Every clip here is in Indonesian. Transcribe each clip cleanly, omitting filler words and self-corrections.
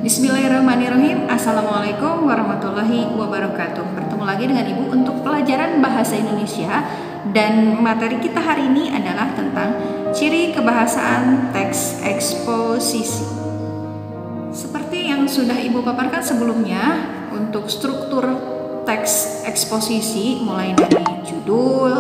Bismillahirrahmanirrahim. Assalamualaikum warahmatullahi wabarakatuh. Bertemu lagi dengan Ibu untuk pelajaran Bahasa Indonesia. Dan materi kita hari ini adalah tentang ciri kebahasaan teks eksposisi. Seperti yang sudah Ibu paparkan sebelumnya, untuk struktur teks eksposisi mulai dari judul,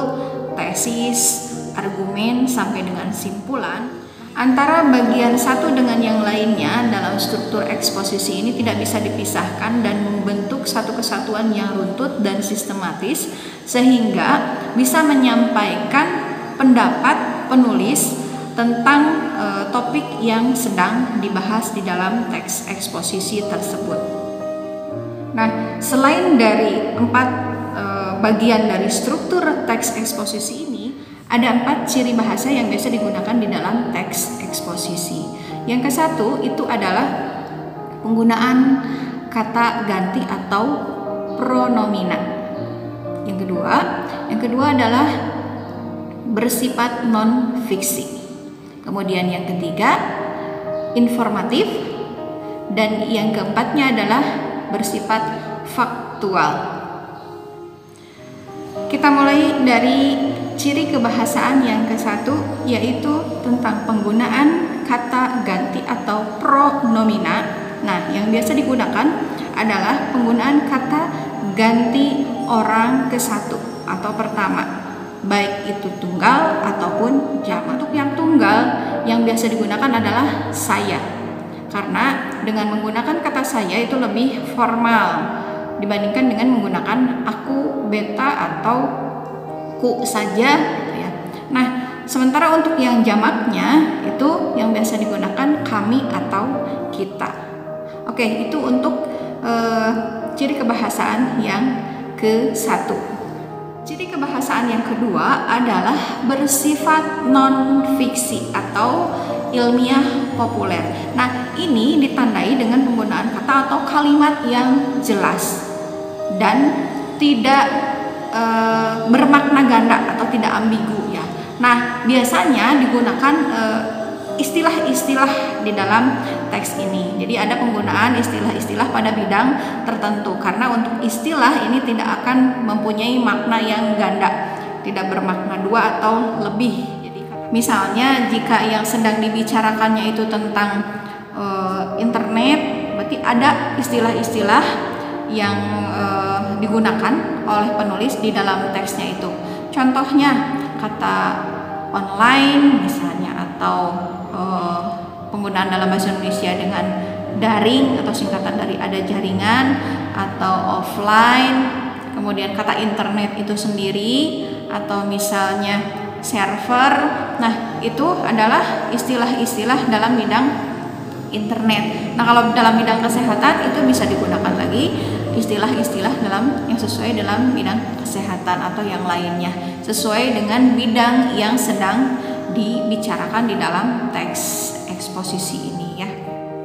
tesis, argumen sampai dengan simpulan. Antara bagian satu dengan yang lainnya dalam struktur eksposisi ini tidak bisa dipisahkan dan membentuk satu kesatuan yang runtut dan sistematis sehingga bisa menyampaikan pendapat penulis tentang topik yang sedang dibahas di dalam teks eksposisi tersebut. Nah, selain dari empat bagian dari struktur teks eksposisi ini, ada 4 ciri bahasa yang biasa digunakan di dalam teks eksposisi. Yang ke satu itu adalah penggunaan kata ganti atau pronomina. Yang kedua adalah bersifat non-fiksi. Kemudian yang ketiga, informatif. Dan yang keempatnya adalah bersifat faktual. Kita mulai dari ciri kebahasaan yang ke satu, yaitu tentang penggunaan kata ganti atau pronomina. Nah, yang biasa digunakan adalah penggunaan kata ganti orang ke satu atau pertama, baik itu tunggal ataupun jamak. Untuk yang tunggal, yang biasa digunakan adalah saya, karena dengan menggunakan kata saya itu lebih formal dibandingkan dengan menggunakan aku, beta, atau ku saja gitu ya. Nah, sementara untuk yang jamaknya itu yang biasa digunakan kami atau kita. Oke, itu untuk ciri kebahasaan yang ke satu. Ciri kebahasaan yang kedua adalah bersifat non-fiksi atau ilmiah populer. Nah, ini ditandai dengan penggunaan kata atau kalimat yang jelas dan tidak bermakna ganda atau tidak ambigu ya. Nah, biasanya digunakan istilah-istilah di dalam teks ini. Jadi ada penggunaan istilah-istilah pada bidang tertentu, karena untuk istilah ini tidak akan mempunyai makna yang ganda, tidak bermakna dua atau lebih. Jadi misalnya jika yang sedang dibicarakannya itu tentang internet, berarti ada istilah-istilah yang digunakan oleh penulis di dalam teksnya itu. Contohnya kata online misalnya, atau penggunaan dalam bahasa Indonesia dengan daring atau singkatan dari ada jaringan, atau offline. Kemudian kata internet itu sendiri, atau misalnya server. Nah, itu adalah istilah-istilah dalam bidang internet. Nah, kalau dalam bidang kesehatan itu bisa digunakan lagi istilah-istilah dalam yang sesuai dalam bidang kesehatan atau yang lainnya, sesuai dengan bidang yang sedang dibicarakan di dalam teks eksposisi ini ya.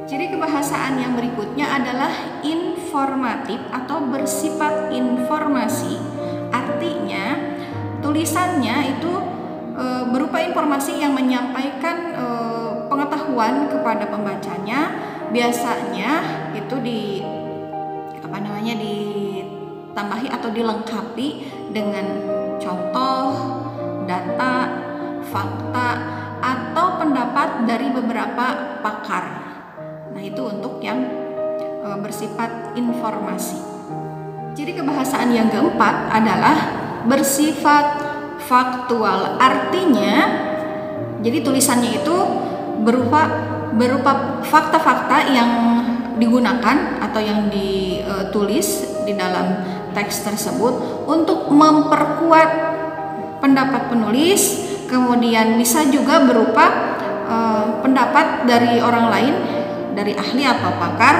Ciri kebahasaan yang berikutnya adalah informatif atau bersifat informasi. Artinya tulisannya itu berupa informasi yang menyampaikan pengetahuan kepada pembacanya. Biasanya itu ditambahi atau dilengkapi dengan contoh, data, fakta, atau pendapat dari beberapa pakar. Nah, itu untuk yang bersifat informasi. Ciri kebahasaan yang keempat adalah bersifat faktual. Artinya, jadi tulisannya itu berupa fakta-fakta yang digunakan atau yang ditulis di dalam teks tersebut untuk memperkuat pendapat penulis. Kemudian bisa juga berupa pendapat dari orang lain, dari ahli atau pakar,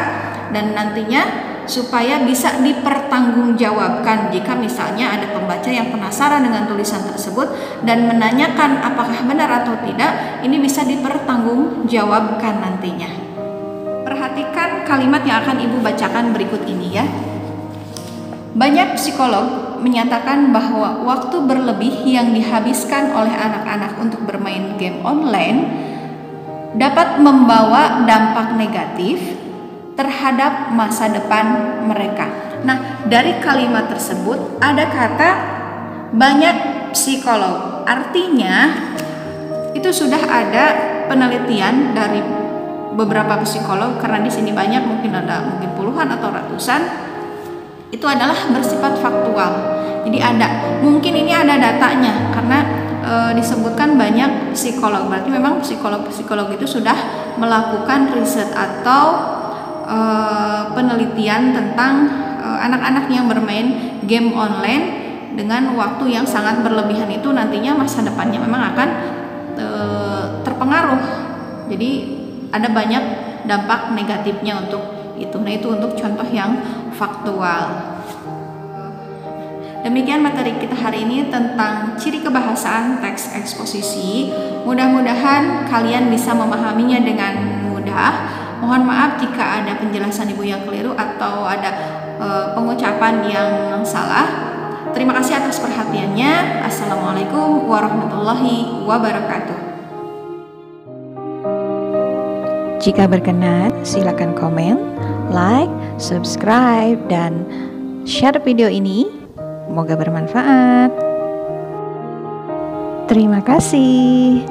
dan nantinya supaya bisa dipertanggungjawabkan jika misalnya ada pembaca yang penasaran dengan tulisan tersebut dan menanyakan apakah benar atau tidak. Ini bisa dipertanggungjawabkan nantinya. Perhatikan kalimat yang akan Ibu bacakan berikut ini ya. Banyak psikolog menyatakan bahwa waktu berlebih yang dihabiskan oleh anak-anak untuk bermain game online dapat membawa dampak negatif terhadap masa depan mereka. Nah, dari kalimat tersebut ada kata banyak psikolog. Artinya itu sudah ada penelitian dari beberapa psikolog, karena di sini banyak, mungkin puluhan atau ratusan. Itu adalah bersifat faktual. Jadi mungkin ini ada datanya karena disebutkan banyak psikolog, berarti memang psikolog itu sudah melakukan riset atau penelitian tentang anak-anak yang bermain game online dengan waktu yang sangat berlebihan itu nantinya masa depannya memang akan terpengaruh. Jadi ada banyak dampak negatifnya untuk itu. Nah, itu untuk contoh yang faktual. Demikian materi kita hari ini tentang ciri kebahasaan teks eksposisi. Mudah-mudahan kalian bisa memahaminya dengan mudah. Mohon maaf jika ada penjelasan Ibu yang keliru atau ada pengucapan yang salah. Terima kasih atas perhatiannya. Assalamualaikum warahmatullahi wabarakatuh. Jika berkenan, silakan komen, like, subscribe, dan share video ini. Semoga bermanfaat. Terima kasih.